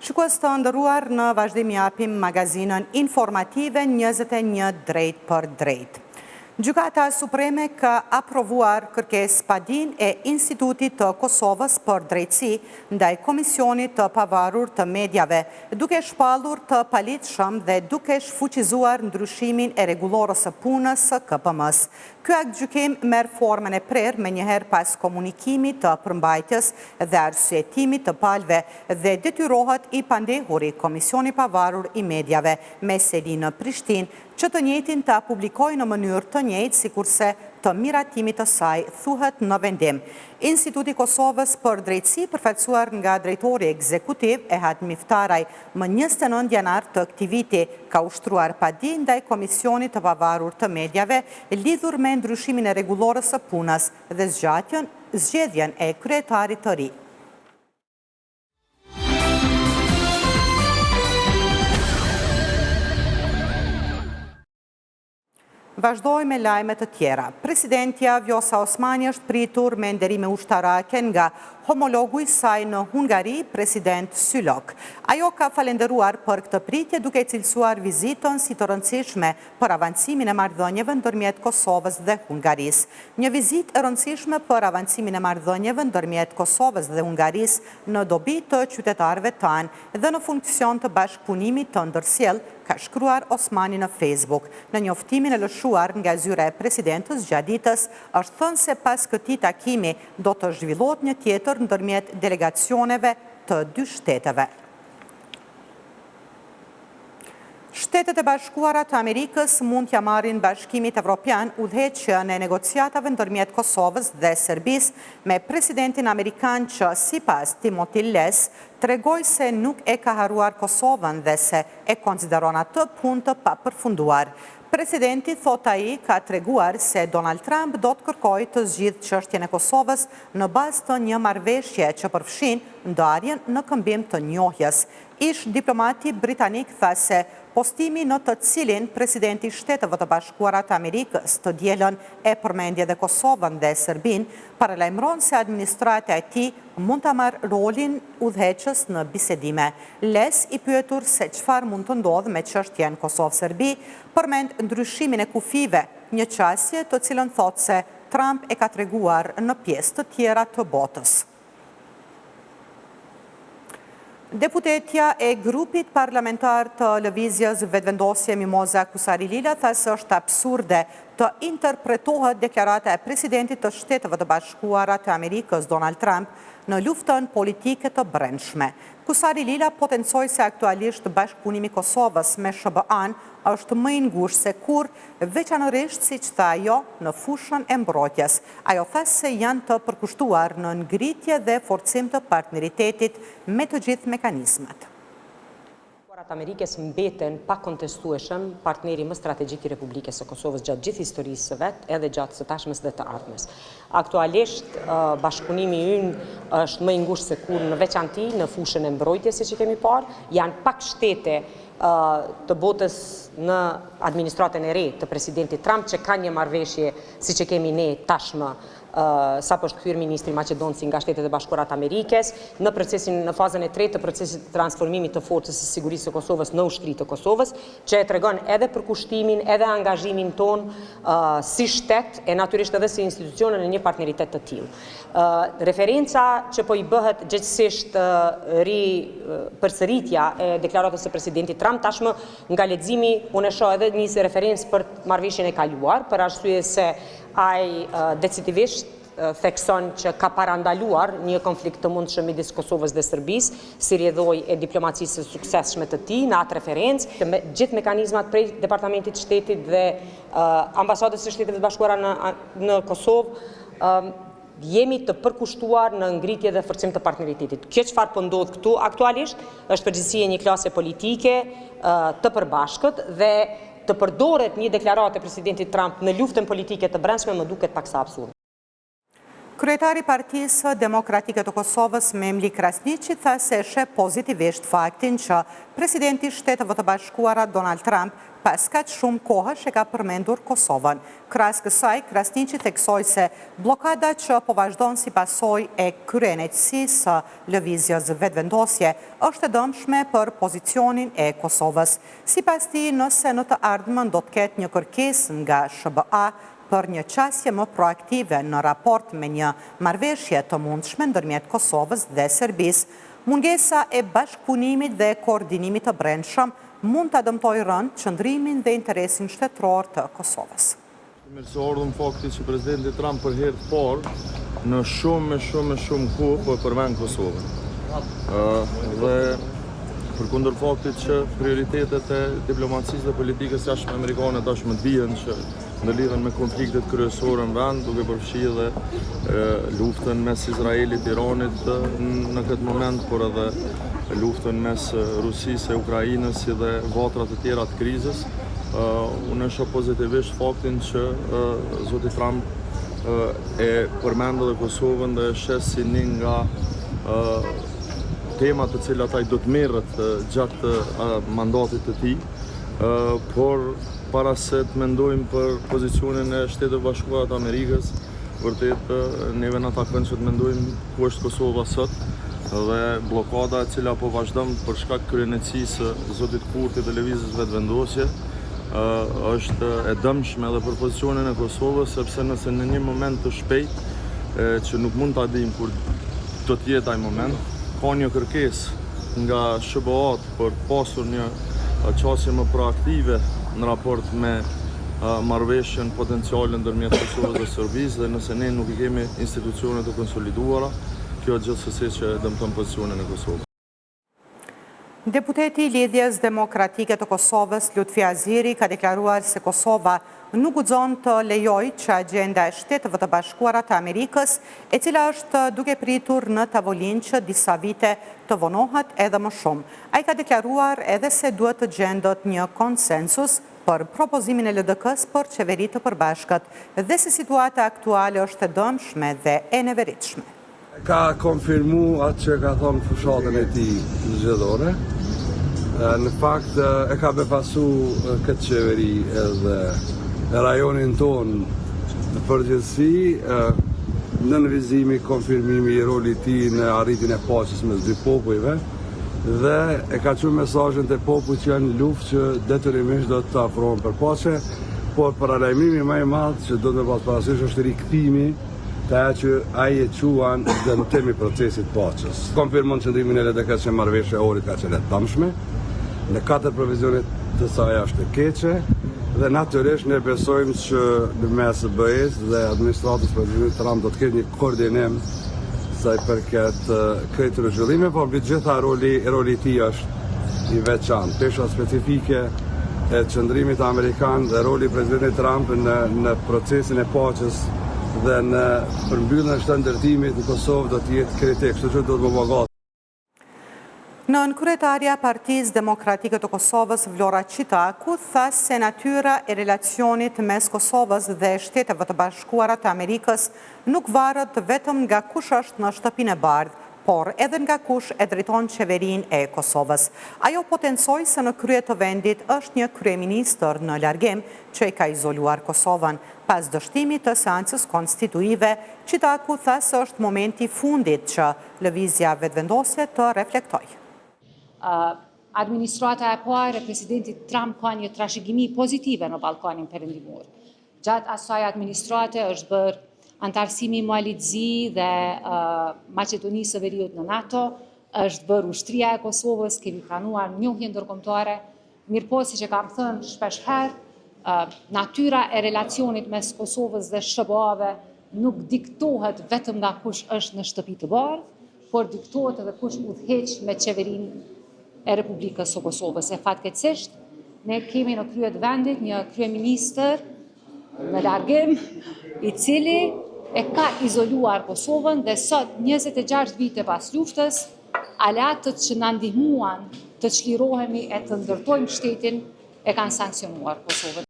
Shikues të nderuar, në vazhdim japim magazinën informative 21 drejt për drejt. Gjykata Supreme ka aprovuar kërkesë padin e Institutit të Kosovës për drejtësi ndaj Komisionit të Pavarur të Mediave, duke shpallur të palitshëm dhe duke shfuqizuar ndryshimin e rregullorës së punës së KPM-s. Ky aktgjykim merr formën e prerë menjëherë pas komunikimit të përmbajtjes dhe arsyetimit të palëve dhe detyrohet i pandehuri Komisioni Pavarur i Mediave me sedi në Prishtinë që të njëjtin ta publikojë në mënyrë të njëjtë sikurse të miratimit të saj thuhet në vendim. Instituti i Kosovës për drejtësi, përfaqësuar nga drejtori ekzekutiv Ehad Miftaraj, më 29 janar të këtij viti ka ushtruar padi ndaj Komisionit të Pavarur të Mediave lidhur me ndryshimin e rregullorës së punës dhe zgjedhjen e kryetarit të ri. Vazhdoj me lajme të tjera. Presidentja Vjosa Osmani është pritur me nderime ushtarake nga homologu i saj në Hungari, president Sylok. Ajo ka falenderuar për këtë pritje duke cilësuar vizitën si të rëndësishme për avancimin e marrëdhënieve ndërmjet Kosovës dhe Hungarisë. Një vizitë e rëndësishme për avancimin e marrëdhënieve ndërmjet Kosovës dhe Hungarisë në dobi të qytetarëve tanë dhe në funksion të bashkëpunimit të ndërsjellë, ka shkruar Osmani në Facebook. Në njoftimin e lëshuar nga zyra e presidentës gjatë ditës, është thënë se pas këtij takimi do të zhvillohet një tjetër ndërmjet delegacioneve të dy shteteve. Shtetet e Bashkuara të Amerikës mund t'ja marrin Bashkimit Evropian udhëheqjen e negociatave ndërmjet Kosovës dhe Serbisë me presidentin amerikan që sipas Timothy Les tregoi se nuk e ka harruar Kosovën dhe se e konsideron atë punë të papërfunduar. Presidenti, thot ai, ka treguar se Donald Trump do të kërkojë të zgjidhë çështjen e Kosovës në bazë të një marrëveshje që përfshin ndarjen në këmbim të njohjes. Ish diplomati britanik tha se postimi në të cilin presidenti Shteteve të Bashkuara të Amerikës të dielën e përmendje dhe Kosovën dhe Serbin, paralajmëron se administrata e tij mund ta marrë rolin udhëheqës në bisedime. Les, i pyetur se çfarë mund të ndodhë me çështjen Kosovë-Serbi, përmend ndryshimin e kufive, një qasje të cilën thotë se Trump e ka treguar në pjesë të tjera të botës. Deputetja e grupit parlamentar të lëvizjes vetëvendosje Mimoza Kusari Lila tha se është absurde të interpretohet deklarata e presidentit të Shteteve të Bashkuara të Amerikës Donald Trump në luftën politike të brendshme. Kusari Lila potencoi se aktualisht bashkëpunimi i Kosovës me SBA-n është më i ngushtë se kur, veçanërisht siç tha ajo në fushën e mbrojtjes. Ajo tha se janë të përkushtuar në ngritje dhe forcim të partneritetit me të gjithë mekanizmat. Amerikës mbeten pa kontestueshëm partneri më strategjik i Republikës së Kosovës gjatë gjithë historisë së vet, edhe gjatë së tashmes dhe të ardhmes. Aktualisht bashkëpunimi ynë është më i ngushtë se kur, në veçanti në fushën e mbrojtjes, siç e kemi parë, janë pak shtete të botës në administratën e re të presidentit Trump që ka një marrëveshje siç e kemi ne tashmë sa po është kthyer ministri Maqedonci nga Shtetet e Bashkuara të Amerikës në fazën e tretë të procesit të transformimit të forcës së sigurisë së Kosovës në ushtri të Kosovës, që e tregon edhe përkushtimin edhe angazhimin ton si shtet e natyrisht edhe si institucione në një partneritet të tillë. Referenca që po i bëhet gjithsesi përsëritja e deklaratës së presidentit Trump tashmë nga leximi unë e shoh edhe një referencë për marrëveshjen e kaluar, për arsye se ai decisivisht thekson që ka parandaluar një konflikt të mundshëm midis Kosovës dhe Serbisë, si rrjedhoi e diplomacisë së suksesshme të tij në atë referencë, me gjithë mekanizmat prej Departamentit të Shtetit dhe ambasadës së Shteteve të Bashkuara në Kosovë, jemi të përkushtuar në ngritje dhe forcim të partneritetit. Kjo çfarë po ndodh këtu aktualisht është përgjegjësi e një klase politike të përbashkët dhe të përdoret një deklaratë e presidentit Trump në luftën politike të brendshme më duket paksa absurde. Kryetari i Partisë Demokratike të Kosovës, Memli Krasniqi, tha se sheh pozitivisht faktin që presidenti i Shteteve të Bashkuara Donald Trump pas kaq shumë kohësh e ka përmendur Kosovën. Krahas kësaj, Krasniqi theksoi se blokada që po vazhdon si pasojë e kryenetësisë së lëvizjes vetëvendosje është e dëmshme për pozicionin e Kosovës. Sipas tij, nëse në të ardhmen do të ketë një kërkesë nga SBA për një qasje më proaktive në raport me një marrëveshje të mundshme ndërmjet Kosovës dhe Serbisë, mungesa e bashkëpunimit dhe koordinimit të brendshëm mund të dëmtojë rënd qëndrimin dhe interesin shtetëror të Kosovës. Mirësordhëm fakti që presidenti Trump për herë të parë në shumë kohë po përmend Kosovën. Dhe përkundër faktit që prioritetet e diplomacisë dhe politikës jashtme amerikane tashmë dihen që ndërlidhen me konfliktet kryesore në vend, duke përfshirë dhe luftën mes Izraelit, Iranit në këtë moment, por edhe luftën mes Rusisë e Ukrainës dhe vatrat e tjera të krizës. Unë shoh pozitivisht faktin që zoti Trump e përmend edhe Kosovën dhe sheh si një nga temat të cilat ai do të merret gjatë mandatit të tij, por para se të mendojmë për pozicionin e Shteteve Bashkuara të Amerikës, vërtet neve na takon që të mendojmë ku është Kosova sot dhe blokada e cila po vazhdon për shkak kryenetësisë së zotit Kurti dhe lëvizjes vetëvendosje është e dëmshme edhe për pozicionin e Kosovës, sepse nëse në një moment të shpejtë që nuk mund ta dimë kur do të jetë ai moment, ka një kërkesë nga SBA për të pasur një qasje më proaktive në raport me marrëveshjen potenciale ndërmjet Kosovës dhe Serbisë, dhe nëse ne nuk i kemi institucione të konsoliduara, kjo gjithsesi që dëmton pozicionin e Kosovës. Deputeti i Lidhjes Demokratike të Kosovës, Lutfi Aziri, ka deklaruar se Kosova nuk guxon të lejojë që agenda e Shteteve të Bashkuara të Amerikës, e cila është duke pritur në tavolinë që disa vite të vonohet edhe më shumë. Ai ka deklaruar edhe se duhet të gjendet një konsensus për propozimin e LDK-s për qeveri të përbashkët dhe se situata aktuale është e dëmshme dhe e neveritshme. Ka konfirmu atë që ka thonë fushatën e tij zgjedhore. Në fakt e ka befasu këtë qeveri edhe rajonin tonë në përgjithësi, në nënvizimi, konfirmimi i rolit tij në arritjen e paqes mes dy popujve, dhe e ka thënë mesazhin te popujt që janë në luftë që detyrimisht do të afrohen për paqe, por paralajmimi më i madh që do të pas parasysh është rikthimi të ajo që ai e quan dëmtimi procesit paqes. Konfirmon qëndrimin e LDK-s që marrëveshja e orit ka qenë e dëmshme, në 4 provizionet të saj është e keqe, dhe natyrisht ne besojmë që në mes SBA-s dhe administratës presidentit Trump do të ketë një koordinim sa i përket këtij rrugëllimi, por mbi gjitha roli i tij është i veçantë. Pesha specifike e qëndrimit amerikan dhe roli i presidentit Trump në procesin e paqes dhe në përmbylljen e shtatëndërtimit në Kosovë do të jetë kritik, kështu që do të më bogat. Nën kryetaria Partisë Demokratike të Kosovës, Vlora Qitaku, tha se natyra e relacionit mes Kosovës dhe Shteteve të Bashkuara të Amerikës nuk varet vetëm nga kush është në shtëpinë e bardhë, por edhe nga kush e drejton qeverinë e Kosovës. Ajo potencoi se në krye të vendit është një kryeministër në largim që i ka izoluar Kosovën. Pas dështimit të seancës konstituive, Qitaku tha se është momenti fundit që lëvizja vetëvendosje të reflektojë. Administrata e parë e presidentit Trump ka një trashëgimi pozitive në Ballkanin Perëndimor. Gjatë asaj administrate është bërë antarësimi i Malitzi dhe Maqedonisë së Veriut në NATO, është bërë ushtria e Kosovës, kemi pranuar njohje ndërkombëtare, mirëpo siç e kam thënë shpesh herë, natyra e relacionit mes Kosovës dhe SBA-ve nuk diktohet vetëm nga kush është në shtëpi të bardhë, por diktohet edhe kush udhëheq me qeverinë e Republikës së Kosovës. E fatkeqësisht, ne kemi në krye të vendit një kryeministër në largim, i cili e ka izoluar Kosovën dhe sot, 26 vite pas luftës, aleatët që na ndihmuan të çlirohemi e të ndërtojmë shtetin e kanë sankcionuar Kosovën.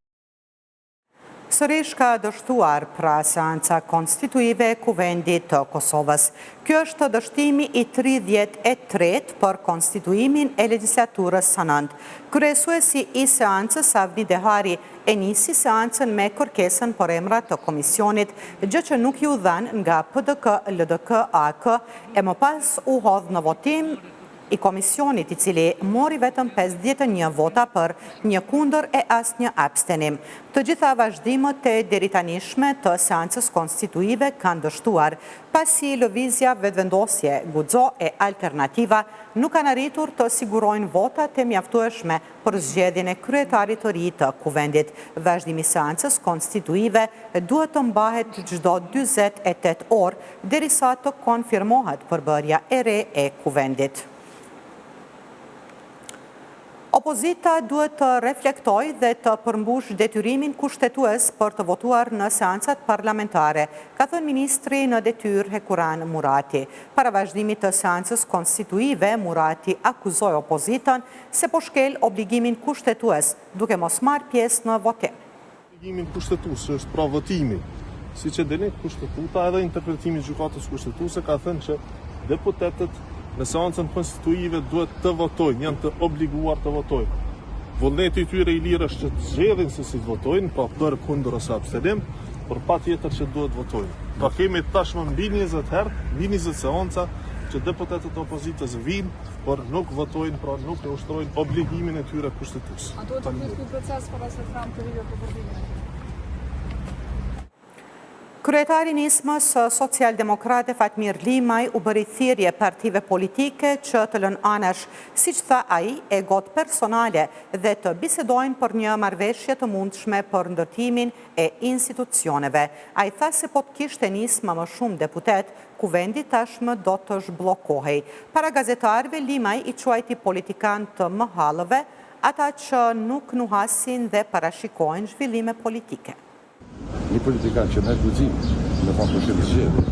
sërish ka dështuar pra seanca konstituive e Kuvendit të Kosovës. Kjo është dështimi i 33 për konstituimin e legislaturës së nëntë. Kryesuesi i seancës Avni Dehari e nisi seancën me kërkesën për emra të komisionit, gjë që nuk ju dhanë nga PDK, LDK, AK, e më pas u hodh në votim i komisionit i cili mori vetëm 51 vota për, 1 kundër e asnjë abstenim. Të gjitha vazhdimet e deritanishme të seancës konstituive kanë dështuar, pasi lëvizja vetëvendosje, guxo e alternativa nuk kanë arritur të sigurojnë votat e mjaftueshme për zgjedhjen e kryetarit të ri të Kuvendit. Vazhdimi i seancës konstituive duhet të mbahet çdo 48 orë derisa të konfirmohet përbërja e re e Kuvendit. Opozita duhet të reflektoj dhe të përmbush detyrimin kushtetues për të votuar në seancat parlamentare, ka thënë ministri në detyrë Hekuran Murati. Para vazhdimit të seancës konstituive, Murati akuzoi opozitën se po shkel obligimin kushtetues, duke mos marrë pjesë në votim. Obligimin kushtetues është pra votimi. Siç e dini, kushtetuta edhe interpretimi i gjykatës kushtetuese ka thënë që deputetët në seancën konstituive duhet të votojnë, janë të obliguar të votojnë. Vullneti i tyre i lirë është që të zgjedhin se si të votojnë, pa për, kundër ose abstenim, por patjetër që duhet votojnë. Pa kemi tashmë mbi 20 herë, mbi 20 seanca që deputetët e opozitës vinë, por nuk votojnë, pra nuk e ushtrojnë obligimin e tyre kushtetues. A duhet të kryet ky proces para se Trump të vijë për përfundimin? Kryetari i nismës socialdemokrate Fatmir Limaj u bëri thirrje partive politike që të lënë anash, siç tha ai, egot personale dhe të bisedojnë për një marrëveshje të mundshme për ndërtimin e institucioneve. Ai tha se po të kishte nisma më shumë deputet, Kuvendi tashmë do të zhbllokohej. Para gazetarëve, Limaj i quajti politikan të mëhallëve, ata që nuk nuhasin dhe parashikojnë zhvillime politike. Një politikan që merr guxim në fakt për të zgjedhje,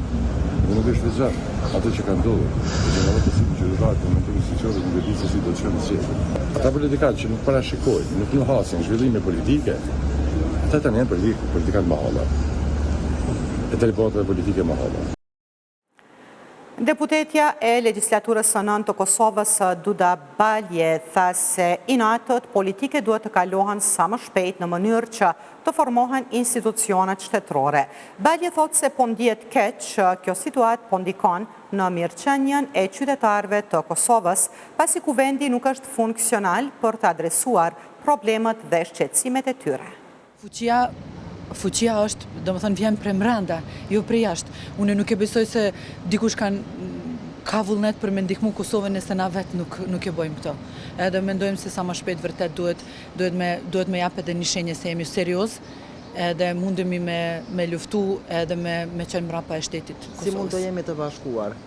dhe nuk është veçan ato që kanë ndodhur, që në vetë si gjyqtarët në mendimin sinqer nuk e di se si do të shkojnë zgjedhje. Ata politikanë që nuk parashikojnë, nuk nuhasin zhvillime politike, ata tani janë politikanë mahalla. E të riportave politike mahalla. Deputetja e legislaturës së nëntë të Kosovës, Duda Balje, tha se inatët politike duhet të kalohen sa më shpejt në mënyrë që të formohen institucionet shtetërore. Balje thot se po ndihet keq që kjo situatë po ndikon në mirëqenjen e qytetarëve të Kosovës, pasi Kuvendi nuk është funksional për të adresuar problemet dhe shqetësimet e tyre. Fuqia është, do më thënë, vjen prej brenda, jo prej jashtë. Unë nuk e besoj se dikush ka vullnet për me ndihmu Kosovën nëse na vetë nuk e bojmë këto. Edhe mendojmë se sa më shpejt vërtet duhet me japë edhe një shenjë se jemi serioz, edhe mundemi me luftu edhe me qenë mrapa e shtetit Kosovës. Si mund të jemi të bashkuar?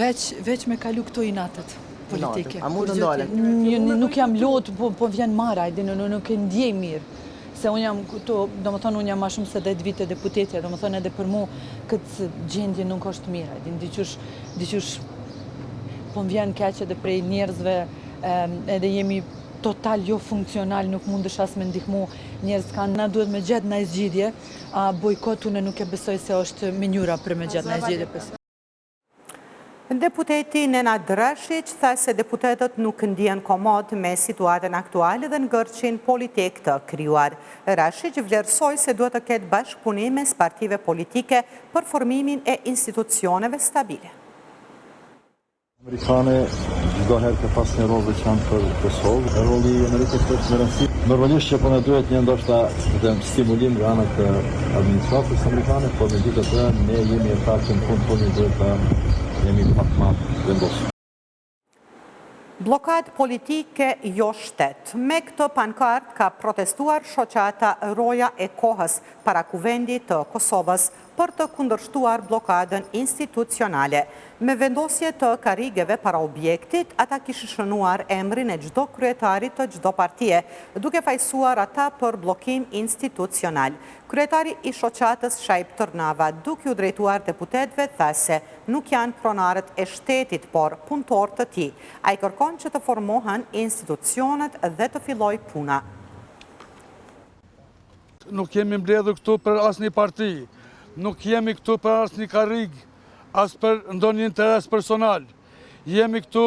Veç me kalu këto inatët politike. A mund të ndalen? Nuk jam lot, po vjen mara, nuk e ndjej mirë. Se unë jam këto, do më thonë, unë jam ma shumë se 10 vite deputetja, do më thonë edhe për mu këtë gjendje nuk është mira. Diqysh po më vjen keq edhe prej njerëzve, edhe jemi total jo funksional, nuk mundesh as me ndihmu njerëz kanë, na duhet me gjetë në zgjidhje, a bojkot unë nuk e besoj se është menjura për me gjetë në zgjidhje. Deputeti Nenad Drashić tha se deputetët nuk ndihen komod me situatën aktuale dhe ngërçin politik të krijuar. Drashić vlerësoi se duhet të ketë bashkëpunim mes partive politike për formimin e institucioneve stabile. Amerikane çdo herë ka pas një rol veçantë për Kosovë. Roli i Amerikës është më rëndësishëm. Normalisht që po na duhet një ndoshta stimulim nga ana të administratës amerikane, por megjithatë ne jemi e thashë në fund duhet ta jemi pak më vendosur. Blokad politike jo shtet. Me këtë pankart ka protestuar shoqata Roja e Kohës para Kuvendit të Kosovës për të kundërshtuar blokadën institucionale. Me vendosje të karrigeve para objektit, ata kishin shënuar emrin e çdo kryetarit të çdo partie, duke fajsuar ata për bllokim institucional. Kryetari i shoqatës Shaib Tërnava, duke u drejtuar deputetëve, tha se nuk janë pronarët e shtetit, por punëtorë të tij. Ai kërkon që të formohen institucionet dhe të fillojë puna. nuk jemi mbledhur këtu për asnjë parti, nuk jemi këtu për asnjë karrig, as për ndonjë interes personal. Jemi këtu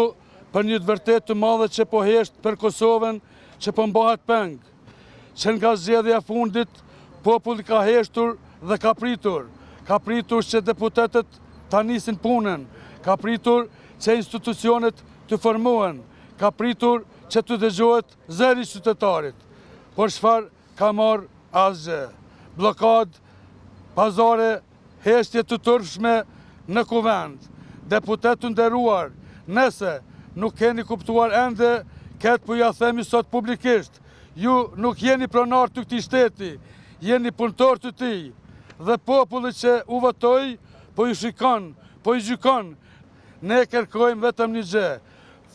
për një të vërtetë të madhe që po hesht për Kosovën, që po mbahet peng. Që nga zgjedhja fundit, populli ka heshtur dhe ka pritur që deputetët ta nisin punën, ka pritur që institucionet të formohen, ka pritur që të dëgjohet zëri i qytetarit. Por çfarë ka marrë asgjë? Blokad, pazare, heshtje të turpshme në kuvend. Deputet të nderuar, nëse nuk keni kuptuar ende, këtë po ja themi sot publikisht, ju nuk jeni pronar të këtij shteti, jeni punëtor të tij, dhe populli që u votoi, po ju shikon, po ju gjykon. Ne kërkojmë vetëm një gjë,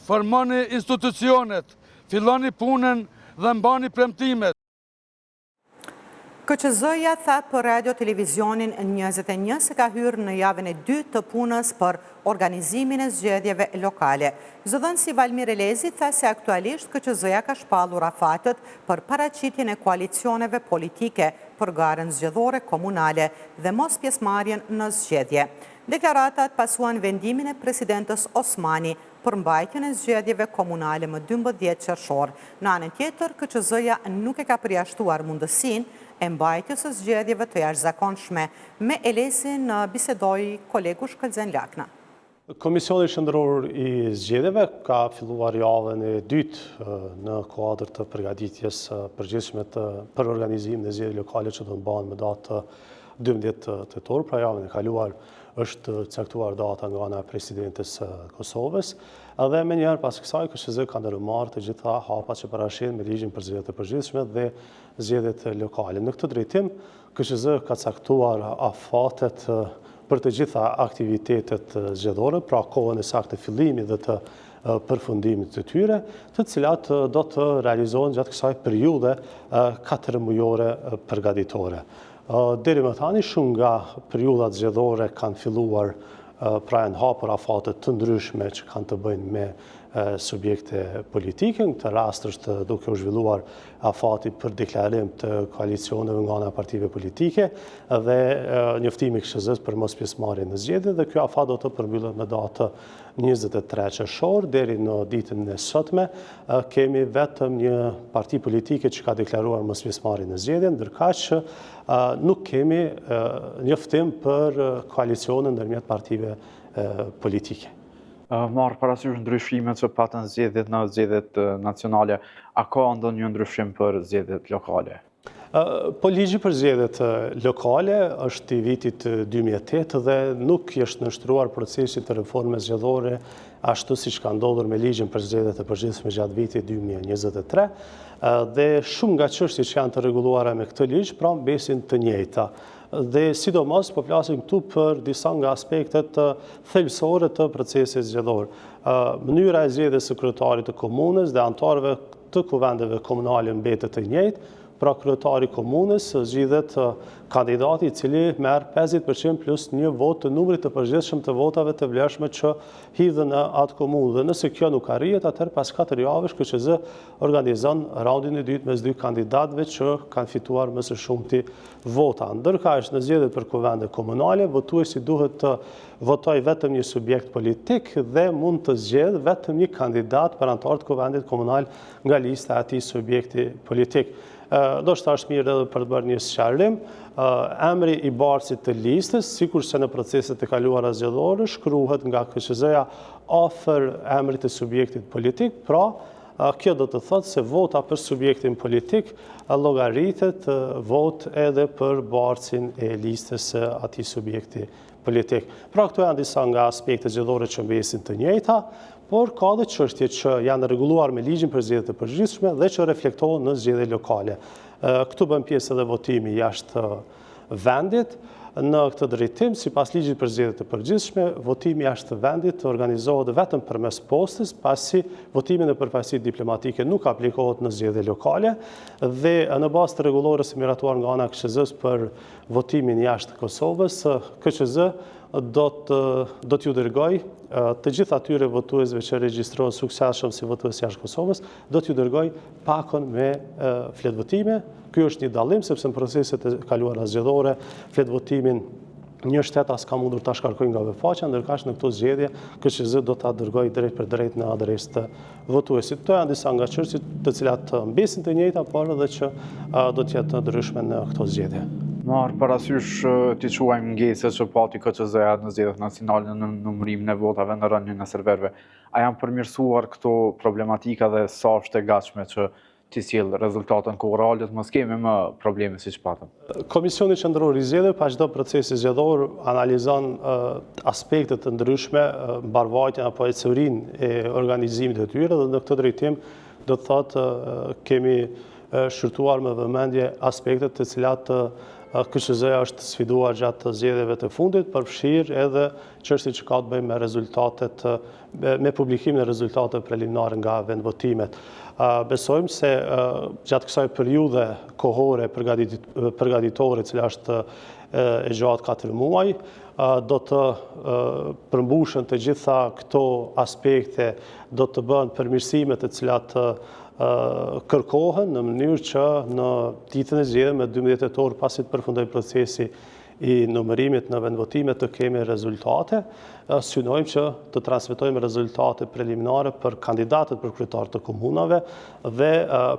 formoni institucionet, filloni punën dhe mbani premtimet. KQZ-ja tha për radio televizionin 21 se ka hyrë në javën e 2 të punës për organizimin e zgjedhjeve lokale. Zëdhënësi Valmir Elezi tha se aktualisht KQZ-ja ka shpallur afatët për paraqitjen e koalicioneve politike për garën zgjedhore komunale dhe mos pjesëmarrjen në zgjedhje. Deklaratat pasuan vendimin e presidentës Osmani për mbajtjen e zgjedhjeve komunale më 12 qershor. Në anën tjetër, KQZ-ja nuk e ka përjashtuar mundësinë e mbajtjes së zgjedhjeve të jashtëzakonshme. Me Elezin bisedoi kolegu Shkëlzen Lakna. Komisioni Shëndëror i Zgjedhjeve ka filluar javën e dytë në kuadër të përgatitjes përgjithshme për organizimin e zgjedhjeve lokale që do të mbahen më datë 12 tetor, pra javën e kaluar është caktuar data nga ana e presidentes Kosovës, edhe me njerë pas kësaj KQZ ka ndërmarrë të gjitha hapat që parashin me ligjin për zgjedhjet e përgjithshme dhe zgjedhjet lokale. Në këtë drejtim, KQZ ka caktuar afatet për të gjitha aktivitetet zgjedhore, pra kohën e saktë të fillimit dhe të përfundimit të tyre, të cilat do të realizohen gjatë kësaj periudhe 4 mujore përgatitore. Deri më tani shumë nga periudat zgjedhore kanë filluar pra janë hapur afate të ndryshme që kanë të bëjnë me subjekte politike. Në këtë rast është duke u zhvilluar afati për deklarim të koalicioneve nga ana e partive politike dhe njoftimi i KQZ-s për mos pjesëmarrje në zgjedhje, dhe ky afat do të përmbyllet me datë 23 qershor. Deri në ditën e sotme kemi vetëm një parti politike që ka deklaruar mos pjesëmarrje në zgjedhje, ndërkaq që nuk kemi njoftim për koalicionin ndërmjet partive politike. Marrë parasysh ndryshimet që patën zgjedhjet në zgjedhjet nacionale, a ka ndonjë ndryshim për zgjedhjet lokale? Po ligji për zgjedhjet lokale është i vitit 2008 dhe nuk është nështruar procesi të reformës zgjedhore ashtu siç ka ndodhur me ligjin për zgjedhjet e përgjithshme gjatë vitit 2023 dhe shumë nga çështjet që janë të rregulluara me këtë ligj pra mbesin të njëjta. Dhe sidomos po flasim këtu për disa nga aspektet thelbësore të procesit zgjedhor. Mënyra e zgjedhjes së kryetarit të komunës dhe anëtarëve të kuvendeve komunale mbetet të njëjtë. Pra kryetari komunës zgjidhet kandidati i cili merr 50% plus një vot të numrit të përgjithshëm të votave të vlerëshme që hidhen në atë komunë. Dhe nëse kjo nuk arrihet, atëherë pas 4 javësh KQZ organizon raundin e dytë mes 2 kandidatëve që kanë fituar më së shumti vota. Ndërkaq në zgjedhjet për kuvende komunale, votuesi duhet të votojë vetëm një subjekt politik dhe mund të zgjedhë vetëm një kandidat për anëtar të kuvendit komunal nga lista e atij subjekti politik. Do shta është mirë edhe për të bërë një sqarim, emri i barësit të listës, sikur se në proceset e kaluara zgjedhore, shkruhet nga KQZ-ja afër emrit të subjektit politik, pra kjo do të thotë se vota për subjektin politik llogaritet vot edhe për barësin e listës së atij subjekti politik. Pra këto janë disa nga aspektet zgjedhore që mbesin të njëjta, por ka dhe çështje që janë rregulluar me ligjin për zgjedhjet e përgjithshme dhe që reflektohen në zgjedhjet lokale. Këtu bën pjesë edhe votimi jashtë vendit. Në këtë drejtim, sipas ligjit për zgjedhjet e përgjithshme, votimi jashtë vendit organizohet vetëm përmes postës, pasi votimi në përfaqësitë diplomatike nuk aplikohet në zgjedhje lokale dhe në bazë të rregullores miratuar nga ana e KQZ-s për votimin jashtë Kosovës, KQZ do t'ju dërgoj të gjithë atyre votuesve që regjistrohen suksesshëm si votues jashtë Kosovës, do t'ju dërgoj pakon me fletvotime. Ky është një dallim, sepse në proceset e kaluara zgjedhore, fletvotimin një shtet as ka mundur ta shkarkojë nga veçfaqja, ndërkaq në këto zgjedhje KQZ do ta dërgoj drejt për drejt në adresë të votuesit. Këto janë disa nga çështjet të cilat mbesin të njëjta, por edhe që do të jetë ndryshme në këto zgjedhje. Marë parasysh t'i quajmë ngjeset që pati KQZ-ja në zgjedhjet nacionale në numërimin e votave në rënien e serverëve. A janë përmirësuar këto problematika dhe sa është e gatshme që t'i sjell rezultatën kohëralit, mos kemi më probleme siç patëm? Komisioni Qendror i Zgjedhjeve pas çdo procesi zgjedhor analizon aspekte të ndryshme, mbarvajtjen apo ecurinë e organizimit të tyre, dhe në këtë drejtim do të thotë kemi shqyrtuar me vëmendje aspektet të cilat KQZ-ja është sfiduar gjatë zgjedhjeve të fundit, përfshirë edhe çështjet që ka të bëjnë me rezultatet, me publikimin e rezultateve preliminare nga vendvotimet. Besojmë se gjatë kësaj periudhe kohore përgatitore, e cila është e gjatë 4 muaj, do të përmbushën të gjitha këto aspekte, do të bëhen përmirësime të cilat kërkohen në mënyrë që në ditën e zgjedhjeve me 12 tetor pasi të përfundojë procesi i numërimit në vendvotime të kemi rezultate. Synojmë që të transmetojmë rezultate preliminare për kandidatët për kryetar të komunave dhe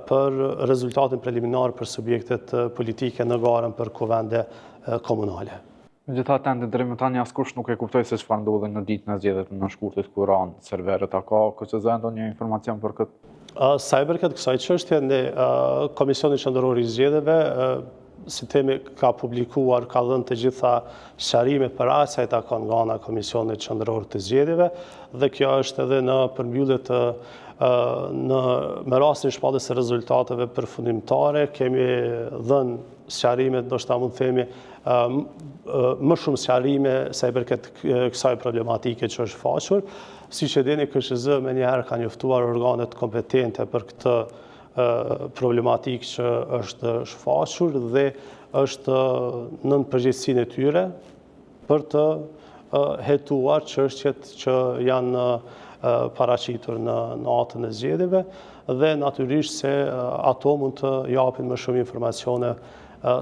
për rezultatin preliminar për subjektet politike në garën për kuvende komunale. Megjithatë, ende deri më tani askush nuk e kuptoi se çfarë ndodhi në ditën e zgjedhjeve në shkurtit kur ran serverët. A ka KQZ ndonjë informacion për këtë? Sa i përket kësaj çështje, Komisioni Qendror i Zgjedhjeve, si themi, ka publikuar, ka dhënë të gjitha sqarimet për aq sa i takon nga ana Komisionit Qendror të Zgjedhjeve, dhe kjo është edhe në përmbyllje të me rastin e shpalljes së rezultateve përfundimtare, kemi dhënë sqarime, ndoshta mund të themi më shumë sqarime sa i përket kësaj problematike që është faqur. Siç e dini, KQZ menjëherë ka njoftuar organet kompetente për këtë problematikë që është shfaqur dhe është nën përgjegjësinë e tyre për të hetuar çështjet që janë paraqitur në natën e zgjedhjeve, dhe natyrisht se ato mund të japin më shumë informacione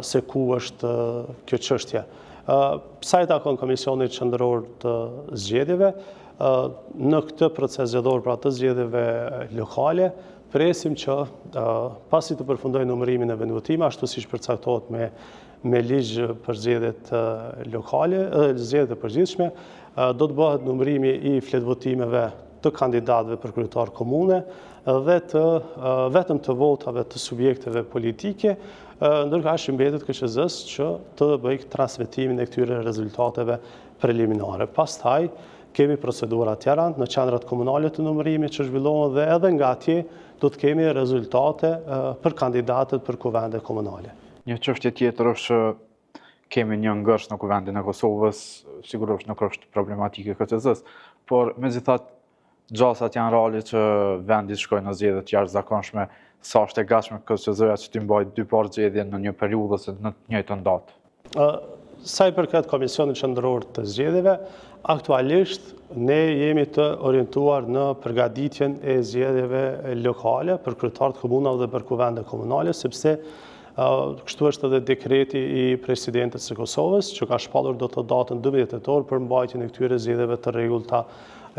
se ku është kjo çështje. Sa i takon Komisionit Qendror të Zgjedhjeve, në këtë proces zgjedhor, pra të zgjedhjeve lokale, presim që pasi të përfundojë numërimin e vendvotimeve, ashtu siç përcaktohet me ligj për zgjedhjet lokale, zgjedhjet e përgjithshme, do të bëhet numërimi i fletvotimeve të kandidatëve për kryetar komune dhe vetëm të votave të subjekteve politike, ndërkaq mbetet KQZ-s që të bëjë transmetimin e këtyre rezultateve preliminare. Pastaj kemi procedura tjera në qendrat komunale të numërimit që zhvillohen, dhe edhe nga atje do të kemi rezultate për kandidatët për kuvende komunale. Një çështje tjetër është që kemi një ngërsh në kuvendin e Kosovës, sigurisht nuk është problematike KQZ-s, por megjithatë gjasat janë reale që vendi shkojnë në zgjedhje të jashtëzakonshme. Sa është e gatshme KQZ-ja që t'i mbajë dy parë zgjedhje në një periudhë ose në të njëjtën datë? Sa i përket Komisionit Qendror të Zgjedhjeve, aktualisht ne jemi të orientuar në përgatitjen e zgjedhjeve lokale për kryetarët komunave dhe për kuvende komunale, sepse kështu është edhe dekreti i Presidentes së Kosovës, që ka shpallur do të datën 12 tetor për mbajtjen e këtyre zgjedhjeve të rregullta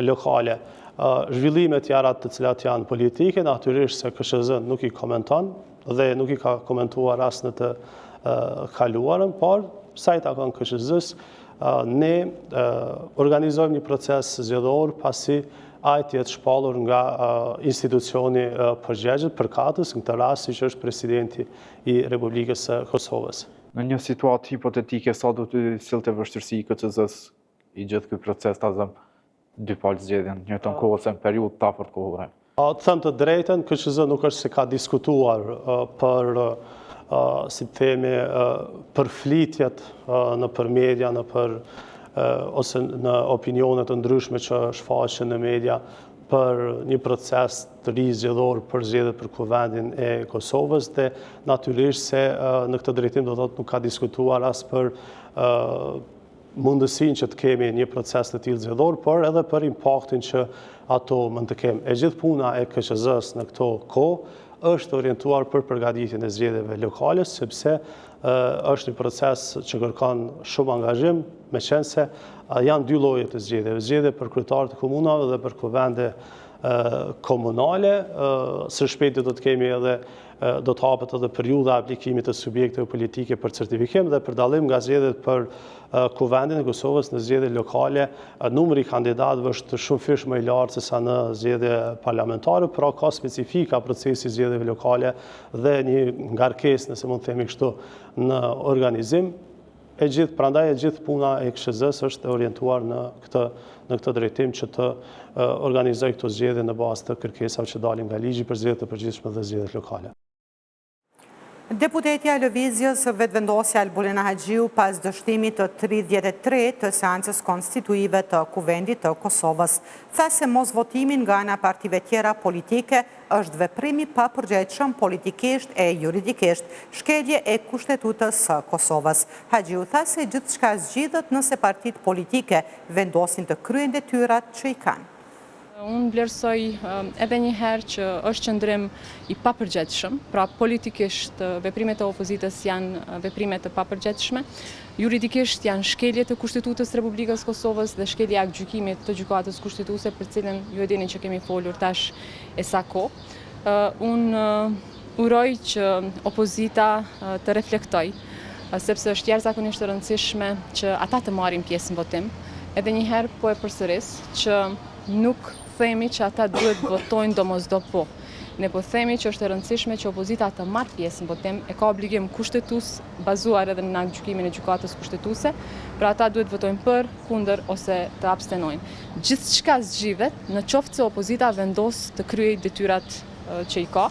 lokale. Zhvillimet tjera të cilat janë politike, natyrisht se KQZ nuk i komenton dhe nuk i ka komentuar as në të kaluarën, por sa i takon KQZ-s, ne organizojmë një proces zgjedhor pasi ai të jetë shpallur nga institucioni përgjegjës përkatës, në këtë rast siç është Presidenti i Republikës së Kosovës. Në një situatë hipotetike, sa do të sillte vështirësi KQZ-s i gjithë ky proces ta zëm dy palë zgjedhjen, një të në kohë ose në periudhë të afërt kohore? Të them të drejtën, KQZ nuk është se ka diskutuar për, si të themi, për flitjet në për media, ose në opinionet të ndryshme që shfaqen në media për një proces të ri zgjedhor për zgjedhjet për kuvendin e Kosovës, dhe natyrisht se në këtë drejtim do të thotë nuk ka diskutuar as për mundësin që të kemi një proces të tillë zgjedhor, por edhe për impaktin që ato mund të kemë. E gjithë puna e KQZ-s në këto kohë është orientuar për përgatitjen e zgjedhjeve lokale, sepse është një proces që kërkon shumë angazhim, meqense janë dy lloje të zgjedhjeve, zgjedhje për kryetarët e komunave dhe për kuvende komunale. Së shpejti do të kemi edhe do të hapet edhe periudha aplikimit të subjekteve politike për certifikim dhe për dallim nga zgjedhjet për kuvendin e Kosovës në zgjedhje lokale, numri i kandidatëve është shumë fish më i lartë se sa në zgjedhje parlamentare, pra ka specifika procesi i zgjedhjeve lokale dhe një ngarkesë, nëse mund të themi kështu, në organizim. Prandaj e gjithë puna e KQZ-s është orientuar në këtë drejtim që të organizoj këto zgjedhje në bazë të kërkesave që dalin nga ligji për zgjedhjet e përgjithshme dhe zgjedhjet lokale. Deputetja e Lëvizjes vetëvendosja Albulina Haxhiu pas dështimit të 33 të seancës konstituive të Kuvendit të Kosovës, tha se mosvotimin nga ana partive tjera politike është veprimi pa përgjegjshëm politikisht e juridikisht, shkelje e kushtetutës së Kosovës. Haxhiu tha se gjithçka zgjidhet nëse partitë politike vendosin të kryejnë detyrat që i kanë. Unë vlerësoj edhe një herë që është qëndrim i papërgjegjshëm, pra politikisht veprimet e opozitës janë veprimet e papërgjegjshme, juridikisht janë shkelje të Kushtetutës Republikës Kosovës dhe shkelje e gjykimit të gjykatës kushtetuese për cilën ju e dini që kemi folur tash e sa kohë. Unë uroj që opozita të reflektoj, sepse është jashtëzakonisht e rëndësishme që ata të marrin pjesë në votim. Edhe një herë po e përsëris që nuk themi që ata duhet votojnë domosdo po. Ne po themi që është e rëndësishme që opozita të marrë pjesë në votim, e ka obligim kushtetues bazuar edhe në gjykimin e gjykatës kushtetuese, pra ata duhet votojnë për, kundër ose të abstenojnë. Gjithçka zgjidhet në qoftë se opozita vendos të kryejë detyrat që i ka.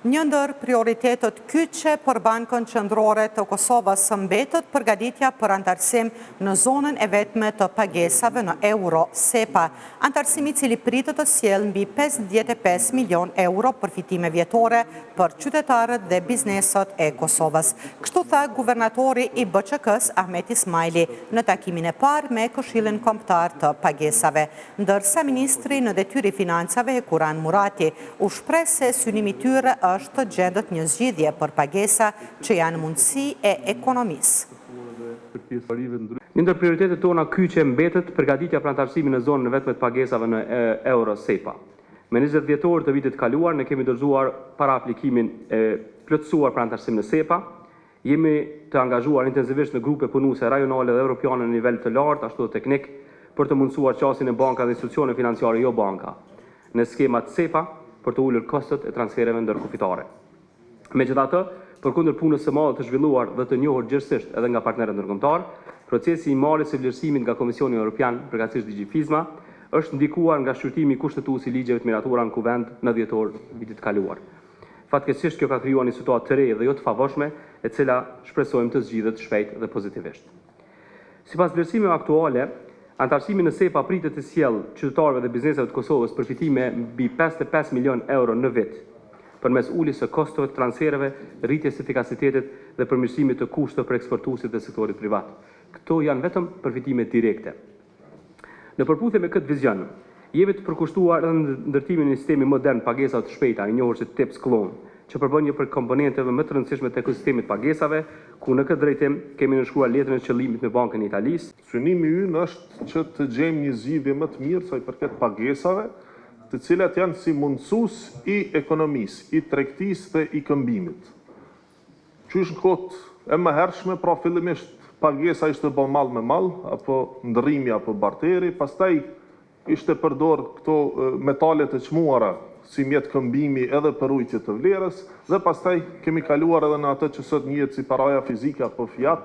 Një ndër prioritetet kyçe për Bankën Qendrore të Kosovës mbetet përgatitja për antarësim në zonën e vetme të pagesave në euro, SEPA. Antarësimi i cili pritet të sjellë mbi 55 milion euro përfitime vjetore për qytetarët dhe bizneset e Kosovës. Kështu tha guvernatori i BÇK-s Ahmet Ismaili në takimin e parë me Këshillin Kombëtar të Pagesave, ndërsa ministri në detyrë i financave Kuran Murati u shpreh se synimi i tyre është të gjendet një zgjidhje për pagesa që janë mundësi e ekonomisë. Një ndër prioritetet tona kyçe mbetet përgatitja për antarësimin në zonën e vetme të pagesave në euro SEPA. Me 20 dhjetor të vitit kaluar ne kemi dorëzuar para aplikimin e plotësuar për antarësim në SEPA. Jemi të angazhuar intensivisht në grupe punuese rajonale dhe europiane në nivel të lartë, ashtu dhe teknik, për të mundësuar qasjen e banka dhe institucione financiare jo banka në skemat SEPA, për të ulur kostot e transfereve ndërkufitare. Megjithatë, përkundër punës së madhe të zhvilluar dhe të njohur gjithësisht edhe nga partnerët ndërkombëtar, procesi i marrjes së vlerësimit nga Komisioni Evropian, përkatësisht DigiFizma, është ndikuar nga shqyrtimi kushtetues i ligjeve të miratura në kuvend në dhjetor vitit kaluar. Fatkeqësisht kjo ka krijuar një situatë të re dhe jo të favorshme, e cila shpresojmë të zgjidhet shpejt dhe pozitivisht. Sipas vlerësimeve aktuale, antarësimi në SEPA pritet të sjellë qytetarëve dhe bizneseve të Kosovës përfitime mbi 55 milion euro në vit, përmes uljes së kostove të transfereve, rritjes së efikasitetit dhe përmirësimit të kushteve për eksportuesit dhe sektorit privat. Këto janë vetëm përfitime direkte. Në përputhje me këtë vizion, jemi të përkushtuar edhe në ndërtimin e një sistemi modern pagesave të shpejta, i njohur si TIPS Clone, që përbën një për komponenteve më të rëndësishme të ekosistemit pagesave, ku në këtë drejtim kemi nënshkruar letrën e qëllimit me Bankën e Italisë. Synimi ynë është që të gjejmë një zgjidhje më të mirë sa i përket pagesave, të cilat janë si mundësues i ekonomisë, i tregtisë dhe i këmbimit. Qysh në kohët e mëhershme, pra fillimisht pagesa ishte bë mall me mall, apo ndërrimi apo barteri, pastaj ishte përdor këto metale të çmuara si mjet këmbimi edhe për ujtje të vlerës, dhe pastaj kemi kaluar edhe në atë që sot njihet si paraja fizike apo fiat,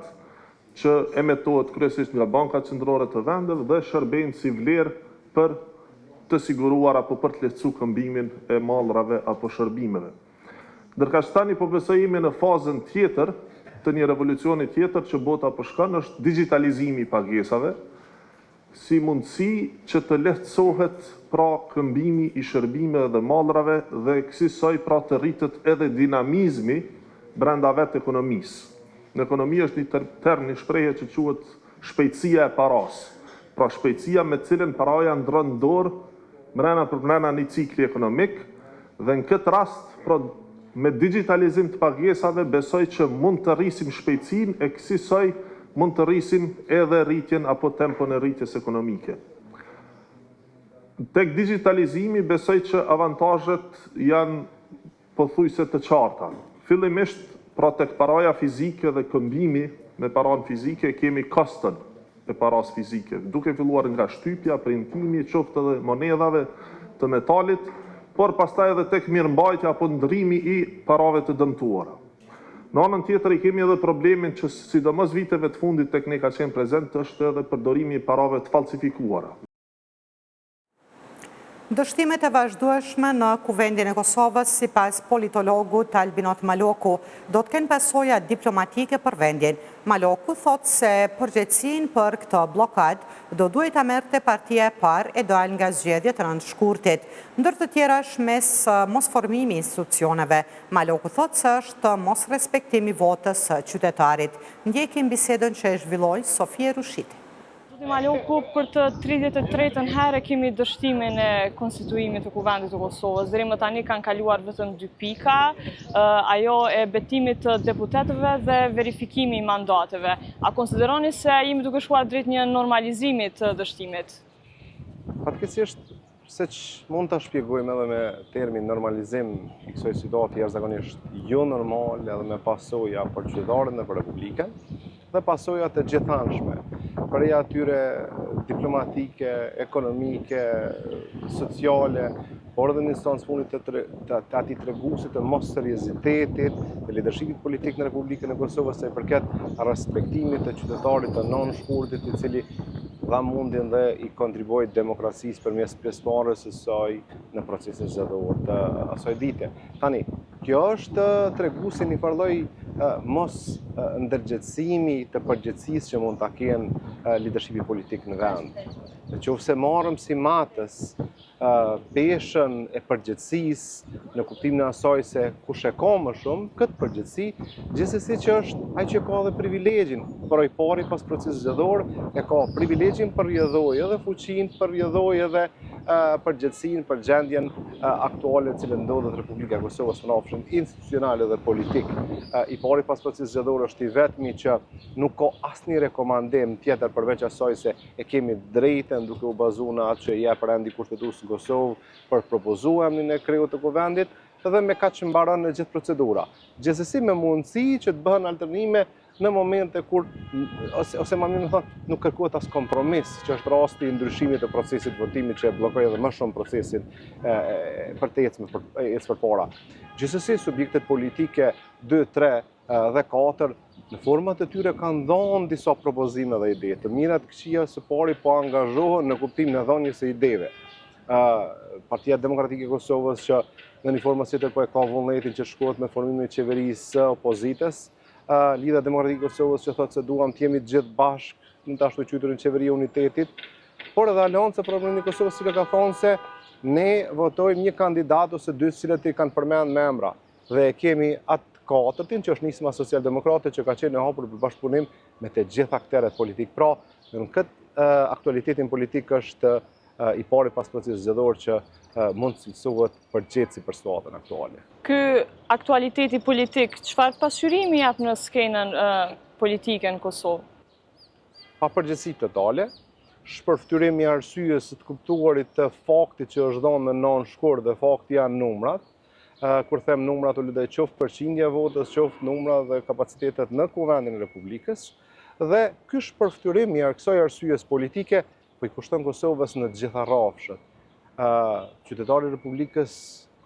që emetohet kryesisht nga Banka Qendrore të vendeve dhe shërben si vlerë për të siguruar apo për të lehtësuar këmbimin e mallrave apo shërbimeve. Ndërkaq tani po besoj jemi në fazën tjetër të një revolucioni tjetër që bota po shkon, është digitalizimi i pagesave, si mundësi që të lehtësohet pra këmbimi i shërbimeve dhe mallrave dhe kësaj pra të rritet edhe dinamizmi brenda vetë ekonomisë. Në ekonomi është një term, një shprehje që quhet shpejtësia e paras. Pra shpejtësia me cilën paraja ndron dorë mrena një cikli ekonomik, dhe në këtë rast, pra, me digitalizim të pagesave, besoj që mund të rrisim shpejtësinë e kësaj mund të rrisim edhe rritjen apo tempon e rritjes ekonomike. Tek digitalizimi besoj që avantazhet janë pothuajse të qarta. Fillimisht, pra tek paraja fizike dhe këmbimi me paranë fizike, kemi kostën e paras fizike, duke filluar nga shtypja, printimi, qoftë edhe monedhave të metalit, por pastaj edhe tek mirëmbajtja apo ndrimi i parave të dëmtuara. Në anën tjetër i kemi edhe problemin që sidomos viteve të fundit tek ne ka qenë prezent është edhe përdorimi i parave të falsifikuara. Dështimet e vazhdueshme në kuvendin e Kosovës, si pas politologut Albinot Maloku, do të kenë pasoja diplomatike për vendin. Maloku thot se përgjegjësinë për këtë blokad do duhet ta merrte partia e parë e dal nga zgjedhjet rënd shkurtit, ndër të tjerash mes mos formimi institucioneve. Maloku thot se është mos respektimi votës së qytetarit. Ndjekim bisedën që e zhvilloi Sofia Rushiti. Maloku, për të 33-ën herë kemi dështimin e konstituimit të kuvendit të Kosovës. Deri më tani kanë kaluar vetëm 2 pika, ajo e betimit të deputetëve dhe verifikimi i mandateve. A konsideroni se jemi duke shkuar drejt një normalizimi të dështimit? Fatkeqësisht, siç mund ta shpjegojmë edhe me termin normalizim i kësaj situate jashtëzakonisht jo normal, edhe me pasoja për qytetarët në Republikën, dhe pasoja të gjithanshme, përja atyre diplomatike, ekonomike, sociale, por edhe në instancë fundit të ati treguesit të mos seriozitetit të lidershipit politik në Republikën e Kosovës se i përket respektimit të qytetarit të nënshkurtit i cili dha mundin dhe i kontribuojë demokracisë përmes pjesëmarrjes së saj në procesin zgjedhor të asaj dite. Tani, kjo është treguesi një farë lloj mos ndërgjegjësimi të përgjegjësisë që mund ta kenë lidershipi politik në vend. Nëse marrëm si matës peshën e përgjegjësisë në kuptimin e asaj se kush e ka më shumë këtë përgjegjësi, gjithsesi që është ai që ka edhe privilegjin, por ai pari pas procesit zgjedhor e ka privilegjin për rrjedhojë edhe fuqinë, për rrjedhojë edhe përgjegjësinë për gjendjen aktuale e cilën ndodhet Republika e Kosovës në ofshën institucional dhe politik. I pari pas procesit zgjedhor është i vetmi që nuk ka asnjë rekomandim tjetër përveç asaj se e kemi drejtën duke u bazuar në atë që jep rendi kushtetues në Kosovë për propozuar emrin e kreut të kuvendit dhe me kaq që mbaron në gjithë procedura. Gjithsesi me mundësi që të bëhen alternime në momente kur, ose më mirë thonë, nuk kërkohet as kompromis, që është rasti i ndryshimit të procesit votimit që e bllokoi edhe më shumë procesin për të ecë përpara. Gjithsesi subjektet politike 2, 3 dhe 4 në format e tyre kanë dhënë disa propozime dhe ide të mira të këqija së pari po angazhohen në kuptimin e dhënies së ideve. Partia Demokratike e Kosovës që në një formë tjetër po e ka vullnetin që shkohet me formimin e qeverisë së opozitës, Lidha Demokratike e Kosovës që thotë se duam të jemi të gjithë bashkë në të ashtu quajturën qeveria unitetit, por edhe Aleanca për Reformën e Kosovës që ka thonë se ne votojmë një kandidat ose 2 cilët i kanë përmend me emra dhe kemi atë 4-tin që është nisma socialdemokrate që ka qenë e hapur për bashkëpunim me të gjithë aktorët politik. Pra, në këtë aktualitetin politik është i pari pas procesit zgjedhor që mund të cilësohet përgjegjësi për situatën aktuale. Ky aktualiteti politik, çfarë pasqyrimi jap në skenën politike në Kosovë? Pa përgjegjësi totale, shpërftyrimi i arsyes së të kuptuarit të faktit që është dhënë në nënshkurt dhe fakti janë numrat. Kur them numrat u lidhej qoftë përqindja e votës, qoftë numrat dhe kapacitetet në kuvendin e Republikës, dhe ky shpërftyrim i kësaj arsyes politike po i kushton Kosovës në të gjitha rrafshet. Qytetari i Republikës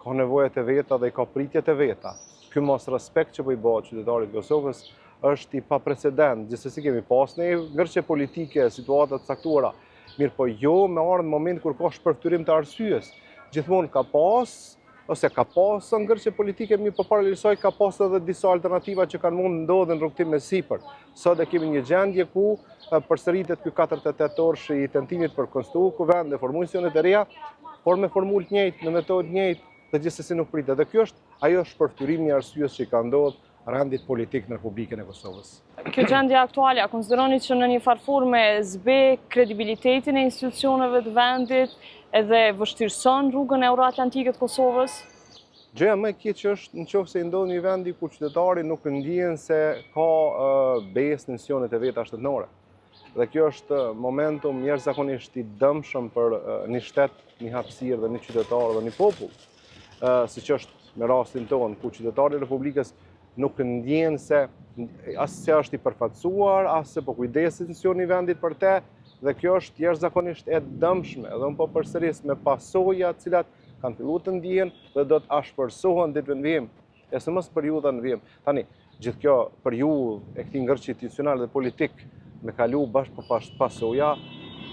ka nevojat e veta dhe i ka pritjet e veta. Ky mos respekt që po i bëhet qytetarit të Kosovës është i paprecedent. Gjithsesi kemi pas një ngërçe politike, situata të caktuara, mirë po jo me ardhmë në moment kur ka shpërftyrim të arsyes. Gjithmonë ka pas ngërçe politike, mirë po paralelisoj ka pas edhe disa alternativa që kanë mund ndodhen në rrugtim me sipër. Sot e kemi një gjendje ku përsëritet ky 48-orësh i tentimit për konstituu kuvend dhe formuar institucione të reja, por me formulë të njëjtë, në metodë të njëjtë dhe gjithsesi nuk pritet. Dhe kjo është ajo shpërftyrimi i arsyes që ka ndodhur rendit politik në Republikën e Kosovës. Kjo gjendje aktuale, a konsideroni që në një farforme zbe kredibilitetin e institucioneve të vendit edhe vështirëson rrugën euroatlantike të Kosovës? Gjëja më e keqe është nëse i ndodh një vendi ku qytetarët nuk ndjehen se ka besë në institucionet e veta shtetërore. Dhe kjo është momentum jashtëzakonisht i dëmshëm për një shtet, një hapësirë dhe një qytetar dhe një popull. Siç është me rastin tonë, ku qytetarët e Republikës nuk ndjehen se as se është i përfaqësuar, as se po kujdeset institucioni i vendit për te, dhe kjo është jashtëzakonisht e dëmshme. Dhe unë po përsëris me pasoja të cilat kanë filluar të ndjehen dhe do të ashpërsohen ditëve në vijim, e së mos periudha në vijim. Tani, gjithë kjo periudhë e këtij ngërçi institucional dhe politik me kalu bashkë për pasoja,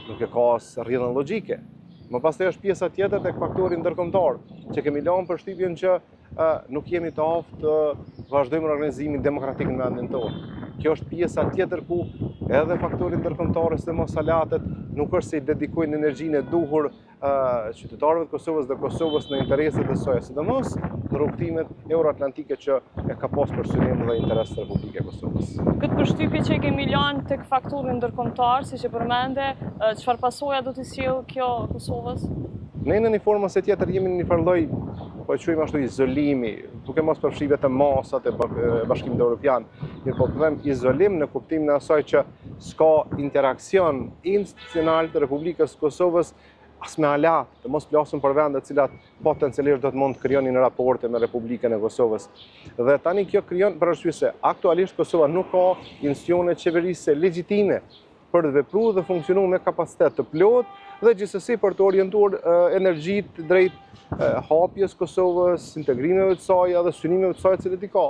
nuk e ka asë rrjedhën logjike. Më pastaj është pjesa tjetër tek faktori ndërkombëtar, që kemi lënë përshtypjen që nuk jemi të aftë të vazhdojmë organizimin demokratik në vendin tonë. Kjo është pjesa tjetër ku edhe faktori ndërkombëtar së mos alatet nuk është se i dedikojnë energjinë e duhur qytetarëve të Kosovës dhe Kosovës në intereset e saj, sidomos në rrugtimet euroatlantike që e ka pas për synim dhe interes të Republikës së Kosovës. Këtë përshtypje që kemi lënë tek faktori ndërkombëtar, siç e përmende, çfarë pasoja do të sjellë kjo Kosovës? Ne në një formë ose tjetër jemi në një farloj, po e quajmë ashtu izolimi, duke mos përfshi vetëm masat e Bashkimit Evropian, mirë po them izolim në kuptimin e asaj që s'ka interakcion institucional të Republikës së Kosovës as me ala, të mos flasim për vende të cilat potencialisht do të mund të krijonin raporte me Republikën e Kosovës. Dhe tani kjo krijon për arsye se aktualisht Kosova nuk ka institucione qeverisë legjitime për të vepruar dhe funksionuar me kapacitet të plotë dhe gjithsesi për të orientuar energjitë drejt hapjes Kosovës, integrimeve të saj dhe synimeve të saj të cilët i ka.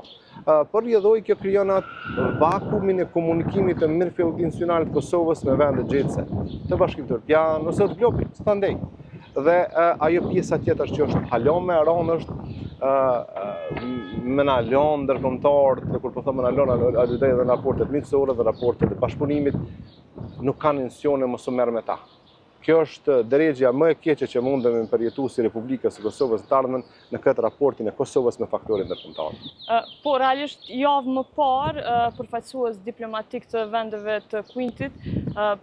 Përrjedhoi kjo krijon atë vakumin e komunikimit të mirëfillt institucional të Kosovës me vendet gjithse, të Bashkimit Evropian ose të globit, s'tandej. Dhe ajo pjesa tjetër që është hala më e rëndë është me na lënë ndërkombëtar, dhe kur po them na lënë, aludoj edhe në raportet miqësore dhe raportet e bashkëpunimit, nuk kanë institucione mos u merr me ta. Kjo është drejtja më e keqe që mundemi të përjetuar si Republikës së Kosovës të ardhmen në këtë raportin e Kosovës me faktorin ndërkombëtar. Po realisht javë më parë, përfaqësues diplomatik të vendeve të Kuintit,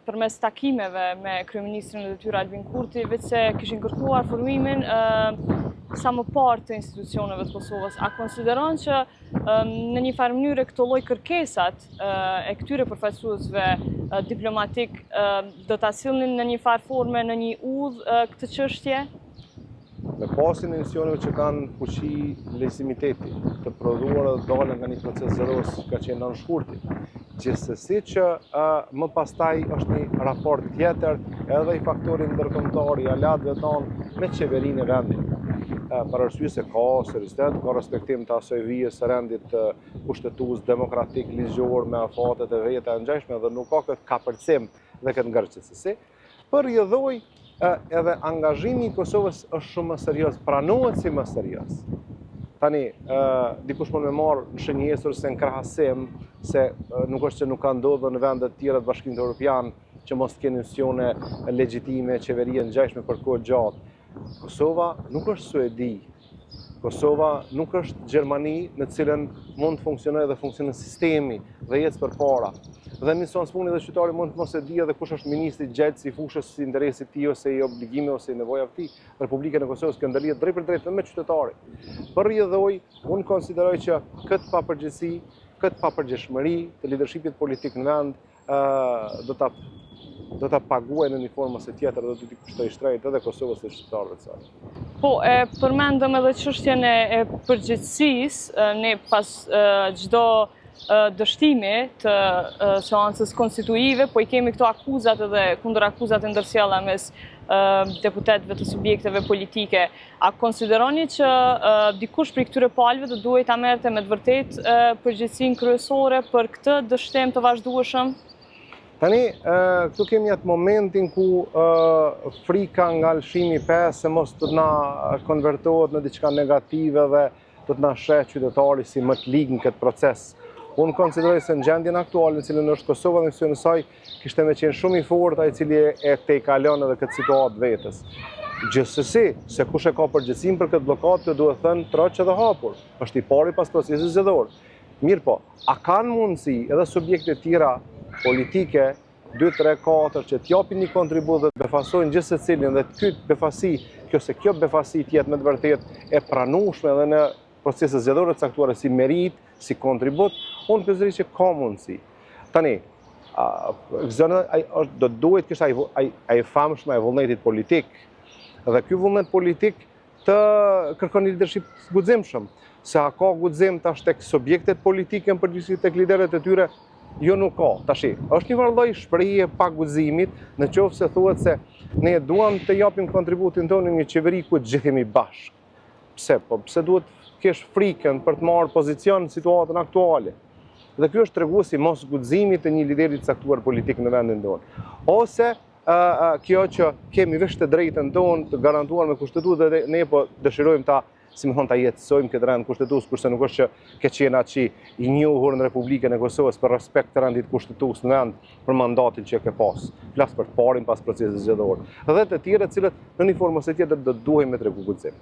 përmes takimeve me kryeministrin e detyrë Albin Kurti, veç se kishin kërkuar formimin sa më parë të institucioneve të Kosovës. A konsideron që në një farë mënyrë këto lloj kërkesat e këtyre përfaqësuesve diplomatik do ta sillnin në një farë forme në një udhë këtë çështje? Me pasin e institucioneve që kanë fuqi legitimiteti të prodhuar dhe dalën nga një proces zëros ka qenë nën shkurti. Gjithsesi që më pastaj është një raport tjetër edhe i faktorit ndërkombëtar i alatëve tonë me qeverinë e vendit. Për arsye se ka seriozitet, ka respektim të asaj vijës së rendit kushtetues demokratik ligjor me afatet e veta e ngjashme dhe nuk ka këtë kapërcim dhe këtë ngërçësi. Përrjedhoi edhe angazhimi i Kosovës është shumë më serioz, pranohet si më serioz. Tani, dikush mund me marrë në shënjesur se në krahasim, se nuk është që nuk ka ndodhur në vendet të tjera të Bashkimit Evropian që mos kenë institucione legjitime, qeverie ngjashme për kohë gjatë. Kosova nuk është Suedi, Kosova nuk është Gjermani në cilën mund të funksionojë dhe funksionon sistemi dhe jetës përpara. Dhe nison smuni dhe qytetari mund të mos e di edhe kush është ministri gjatë si fushës si interesit tij ose i obligime ose i nevojave të tij. Republikën e Kosovës që ndërlihet drejt për drejt me qytetarin. Përrjedhoi, unë konsideroj që këtë papërgjegjësi, këtë papërgjegjshmëri të leadershipit politik në vend do ta paguajnë në një formë ose tjetër dhe do t'i kushtoj shtrejt edhe Kosovës dhe qytetarëve të saj. Po, përmendëm edhe çështjen e përgjegjësisë, ne pas çdo dështimi të seancës konstituive, po i kemi këto akuzat edhe kundër akuzat e ndërsjella mes deputetëve të subjekteve politike. A konsideroni që dikush prej këtyre palëve do duhet ta merrte me të vërtetë përgjegjësinë kryesore për këtë dështim të vazhdueshëm? Tani, këtu kemi atë momentin ku frika nga lëshimi 5 se mos të na konvertohet në diçka negative dhe do të na sheh qytetari si më të ligë në këtë proces. Unë konsideroj se në gjendjen aktuale në cilën është Kosova dhe institucionet e saj kishte me qenë shumë i fortë ai i cili e tejkalon edhe këtë situatë vetës. Gjithsesi, se kush e ka përgjegjësinë për këtë blokadë, duhet thënë troç edhe hapur. Është i pari pas procesit zgjedhor. Mirë po, a kanë mundësi edhe subjekte tjera politike, 2, 3, 4, që t'japin një kontribut dhe të befasojnë gjithë se cilin dhe këtë befasi, kjo befasi tjetë me të vërtet e pranueshme edhe në proceset zgjedhore të caktuara si merit, si kontribut, unë pëzëri që ka mundësi. Tani, do duhet kështë ai famshme e vullnetit politik, dhe ky vullnet politik të kërkon një leadership guximshëm, se a ka guxim tash tek subjektet politike në përgjithësi tek liderët e tyre, jo nuk ka. Tashi, është një lloj shprehje pa guximit, në qoftë se thuhet se ne duam të japim kontributin tonë në një qeveri ku të gjithë jemi bashkë. Pse? Po pse duhet kesh frikën për të marrë pozicion në situatën aktuale? Dhe kjo është treguesi mos guximit të një lideri të caktuar politik në vendin tonë. Ose kjo që kemi vesh të drejtën tonë të garantuar me kushtetutë dhe ne po dëshirojmë ta ta jetësojmë këtë rend kushtetues, kurse nuk është që ke qenë aty i njohur në Republikën e Kosovës për respekt të rendit kushtetues në vend për mandatin që ke pas. Flas për të parin pas procesit zgjedhor. Dhe të tjerë të cilët në një formë ose tjetër do duhemi me tregu guxim.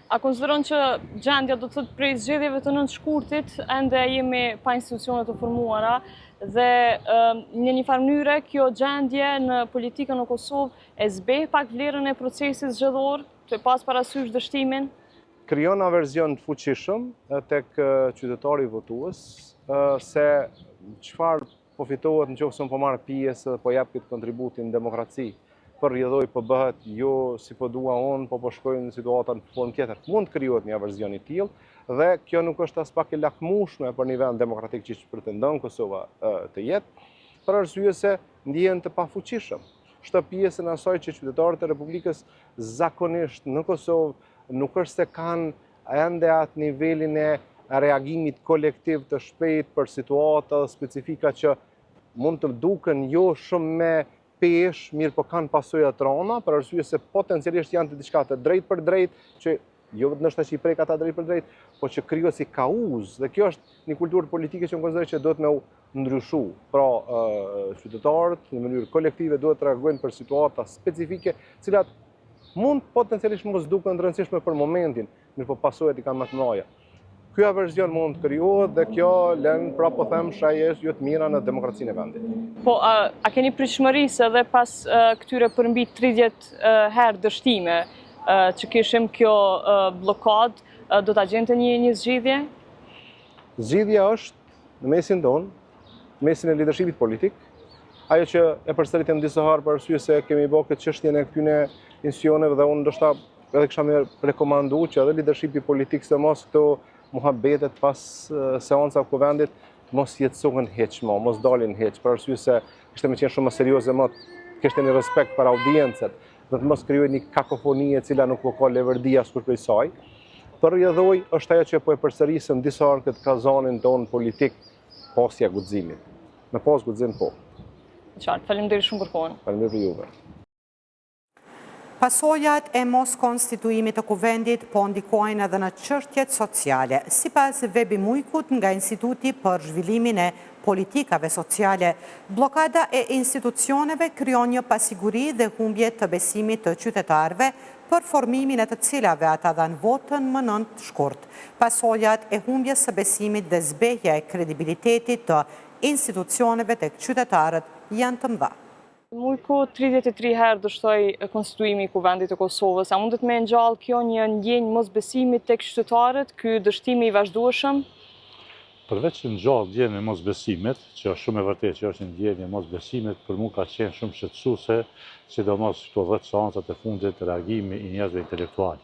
A konsideron që gjendja do të thotë prej zgjedhjeve të nëntëshkurtit ende jemi pa institucione të formuara dhe në një farë mënyrë kjo gjendje në politikën në Kosovë e zbeh pak vlerën e procesit zgjedhor, të pas parasysh dështimin? Krijon averzion të fuqishëm tek qytetari votues se çfarë po fitohet nëse po marr pjesë po jap këtë kontributin në demokraci. Po rrjedhoj po bëhet jo si po dua unë, po shkojnë në situatën në formë tjetër. Mund të krijohet një averzion i tillë dhe kjo nuk është as pak e lakmueshme për një vend demokratik që pretendon Kosova të jetë, për arsye se ndihen të pafuqishëm. Shto pjesën asaj që qytetarët e Republikës zakonisht në Kosovë nuk është se kanë ende atë nivelin e reagimit kolektiv të shpejt për situata specifika që mund të duken jo shumë me pesh, mirë po kanë pasoja të rana, për arsye se potencialisht janë të diçka të drejt për drejt, që jo nështë që i prek ata drejt për drejt, po që krijohet si kauz, dhe kjo është një kulturë politike që më konsideroj që duhet me u ndryshu. Pra, qytetarët në mënyrë kolektive duhet të reagojnë për situata specifike, cilat mund potencialisht mos duken të rëndësishme për momentin, mirë po pasojat i kanë më të mëdha. Ky averzion mund të krijohet dhe kjo lën pra po them shajes jo të mira në demokracinë e vendit. Po a keni pritshmëri se edhe pas këtyre përmbi 30 herë dështime që kishim kjo blokad, do ta gjente një zgjidhje? Zgjidhja është në mesin tonë, mesin e leadershipit politik. Ajo që e përsëritem disa herë për arsye se kemi bërë këtë çështjen e këtyre institucioneve dhe unë ndoshta edhe kisha më rekomanduar që edhe leadershipi politik se mos këto muhabetet pas seancave të kuvendit mos jetësohen hiç më, mos dalin hiç, për arsye se kishte më qenë shumë më serioze, më kishte një respekt për audiencët, dhe të mos krijojë një kakofoni e cila nuk ka leverdi as kur prej saj. Për rrjedhoj është ajo që po e përsërisëm disa herë këtë kazanin ton politik pasja guximit. Me pas guxim po. Qartë, faleminderit shumë për kohën. Faleminderit për juve. Pasojat e mos konstituimit të kuvendit po ndikojnë edhe në çështjet sociale. Sipas Vebi Mujkut nga Instituti për Zhvillimin e Politikave Sociale, blokada e institucioneve krijon një pasiguri dhe humbje të besimit të qytetarëve për formimin e të cilave ata dhanë votën më nënt shkurt. Pasojat e humbjes së besimit dhe zbehja e kredibilitetit të institucioneve tek qytetarët janë të mëdha. Mujko 33 herë dështoi konstituimi i kuvendit të Kosovës. A mundet me ngjall kjo një ndjenjë mosbesimi tek qytetarët, ky dështim i vazhdueshëm? Përveç që ngjall ndjenjën e mosbesimit, që është shumë e vërtetë që është një ndjenjë e mosbesimit, për mua ka qenë shumë shqetësuese, sidomos këto 10 seancat e fundit të reagimit i njerëzve intelektual.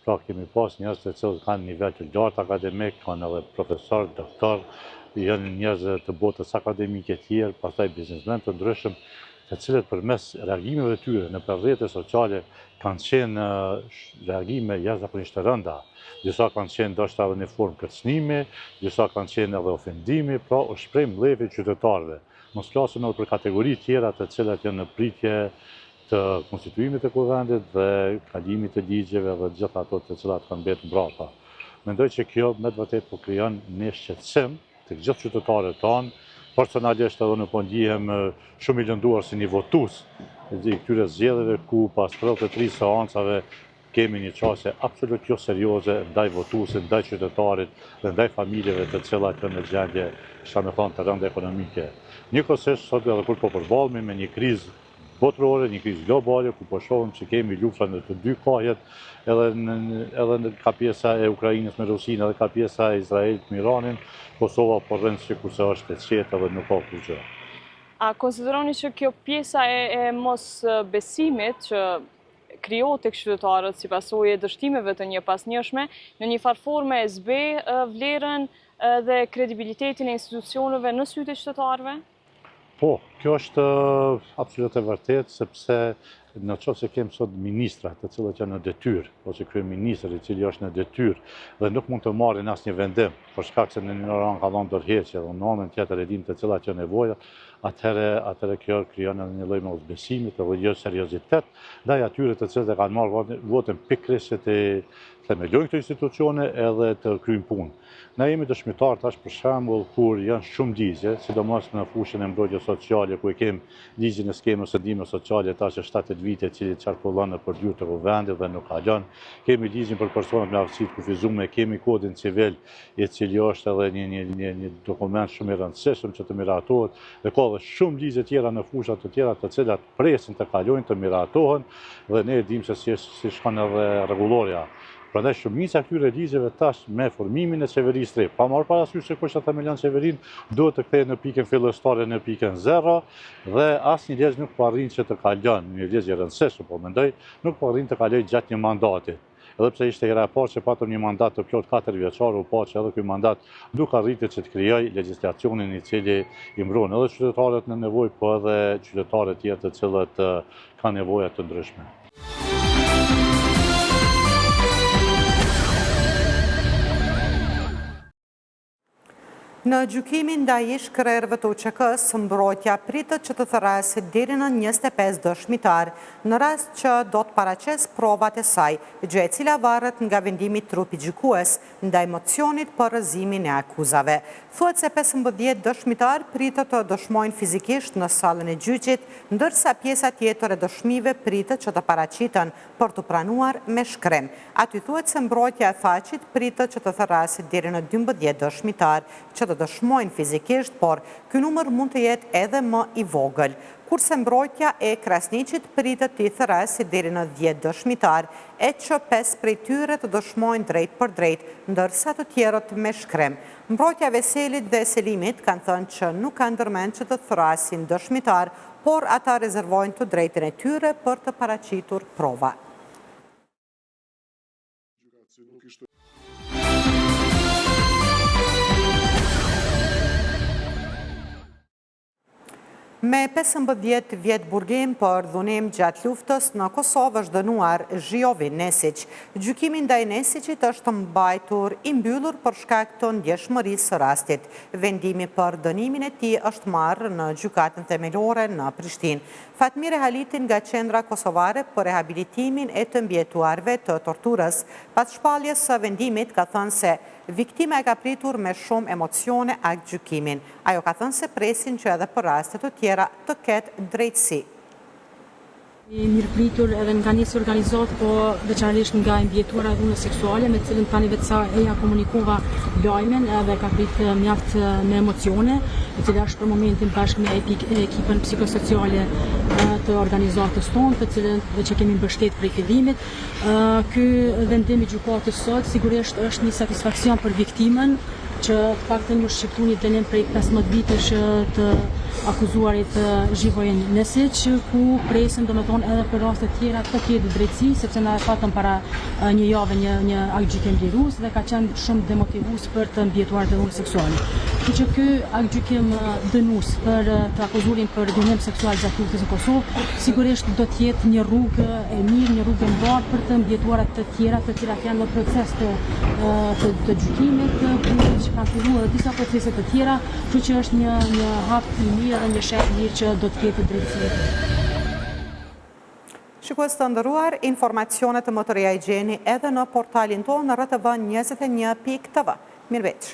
Pra kemi pas njerëz të cilët kanë nivel të lartë akademik, kanë edhe profesor, doktor, janë njerëz të botës akademike të tjerë, pastaj biznesmen të ndryshëm, të cilët përmes reagimeve të tyre në rrjetet sociale kanë qenë reagime jashtëzakonisht të rënda. Disa kanë qenë ndoshta edhe në formë kërcënimi, disa kanë qenë edhe ofendimi, pra u shpreh mbledhje qytetarëve. Mos flasim edhe për kategori tjera të cilat janë në pritje të konstituimit të kuvendit dhe kalimit të ligjeve dhe gjitha ato të cilat kanë mbetur mbrapa. Mendoj që kjo me të vërtetë po krijon një shqetësim tek gjithë qytetarët tanë. Personalisht edhe unë po ndihem shumë i lënduar si një votues i këtyre zgjedhjeve ku pas 33 seancave kemi një qasje absolut jo serioze ndaj votuesit, ndaj qytetarit dhe ndaj familjeve të cilat janë në gjendje, sa me thonë, të rënde ekonomike. Njëkohësisht, sot edhe kur po përballemi me një krizë botërore, një krizë globale, ku po shohim që kemi lufta në të dy kajet, edhe ka pjesa e Ukrainës me Rusinë, edhe ka pjesa e Izraelit me Iranin, Kosova po rënd sikurse është e qetë dhe nuk ka kurrë. A konsideroni që kjo pjesa e mos besimit që krijohet tek qytetarët si pasojë e dështimeve të njëpasnjëshme, në një farë forme e zbe vlerën dhe kredibilitetin e institucioneve në sytë e qytetarëve? Po, kjo është absolut e vërtet, sepse në qoftë se kemë sot ministra të cilët janë në detyrë, ose kryeministri i cili është në detyrë dhe nuk mund të marrin asnjë vendim për shkak se në një oran ka dhënë dorëheqje dhe në anën tjetër e dinë të cilat janë nevoja, atëherë kjo krijon një lloj mosbesimit dhe jo seriozitet ndaj atyre të cilët e kanë marrë votën pikërisht të themelojnë këto institucione edhe të kryejnë punë. Na jemi dëshmitar tash për shembull kur janë shumë ligje, sidomos në fushën e mbrojtjes sociale ku e kemi ligjin e skemës së ndihmës sociale tash 7 vite i cili çarkullon nëpër dyert të vendit dhe nuk ka lënë. Kemi ligjin për personat me aftësi të kufizuara, kemi kodin civil i cili është edhe një dokument shumë i rëndësishëm që të miratohet dhe ka edhe shumë ligje tjera në fusha të tjera të cilat presin të kalojnë të miratohen dhe ne e dimë se si shkon edhe rregullorja. Prandaj shumica këtyre ligjeve tash me formimin e qeverisë së re, pa marrë parasysh se kush ata milion qeverin, duhet të kthehet në pikën fillestare në pikën 0 dhe asnjë ligj nuk po arrin që të kalon, një ligj i rëndësishëm, po mendoj, nuk po arrin të kalojë gjatë një mandati. Edhe pse ishte hera e parë që patëm një mandat të plot 4 vjeçar, u pa që edhe ky mandat nuk arriti që të krijojë legjislacionin i cili i mbron edhe qytetarët në nevojë, po edhe qytetarët tjerë të cilët kanë nevoja të ndryshme. Në gjykimin ndaj ish-krerëve të UÇK-s, mbrojtja pritet që të therrasë deri në 25 dëshmitar, në rast që do të paraqesë provat e saj, gjë e cila varet nga vendimi i trupit gjykues ndaj mocionit për rrëzimin e akuzave. Thuhet se 15 dëshmitar pritet të dëshmojnë fizikisht në sallën e gjyqit, ndërsa pjesa tjetër e dëshmive pritet që të paraqiten për të pranuar me shkrim. Aty thuhet se mbrojtja e faqit pritet që të therrasë deri në 12 dëshmitar që të dëshmojnë fizikisht, por ky numër mund të jetë edhe më i vogël. Kurse mbrojtja e Krasniqit pritet të therrasë deri në 10 dëshmitar, e që 5 prej tyre të dëshmojnë drejt për drejt, ndërsa të tjerët me shkrim. Mbrojtja e Veselit dhe Selimit kanë thënë që nuk kanë ndërmend që të thrasin dëshmitar, por ata rezervojnë të drejtën e tyre për të paraqitur prova. Me 15 vjetë burgim për dhunim gjatë luftës, në Kosovë është dënuar Zhiovi Nesić. Gjykimi ndaj Nesićit është mbajtur i mbyllur për shkak të ndjeshmërisë së rastit. Vendimi për dënimin e tij është marrë në gjykatën themelore në Prishtinë. Fatmir Haliti nga Qendra Kosovare për rehabilitimin e të mbjetuarve të torturës, pas shpalljes së vendimit ka thënë se viktima e ka pritur me shumë emocione akt gjykimin. Ajo ka thënë se presin që edhe për rastet të tjera të ketë drejtësi. Mirëpritur edhe nga njësë organizatë, po veçanërisht nga mbjetuara dhune seksuale, me cilën tani vetë sa e ja komunikova lajmen edhe ka pritë mjaft me emocione, e cila është për momentin bashkë me ekipën psikosociale të organizatës tonë, të cilën dhe që kemi mbështet për i fillimit. Ky vendim i gjykatës sot sigurisht është një satisfakcion për viktimën, që të paktën ju shqiptu një dënim prej 15 vitesh të akuzuarit Zhivojin Nesić, ku presin do me thonë edhe për raste tjera të ketë drejtësi, sepse na e patëm para një jave një akt gjykim lirues dhe ka qenë shumë demotivues për të mbjetuar të dhunë seksuale. Kështu që ky akt gjykim dënues për të akuzuarin për dhunim seksual gjatë luftës në Kosovë, sigurisht do të jetë një rrugë e mirë, një rrugë e mbarë për të mbjetuarat të tjera, të cilat janë në proces të gjykimit, që kanë filluar edhe disa procese të tjera, kështu që është një hap i mirë dhe një sheh i mirë që do të ketë drejtësi. Shikues të nderuar, informacionet të më të reja i gjeni edhe në portalin tonë në rtv21.tv. Mirëveç.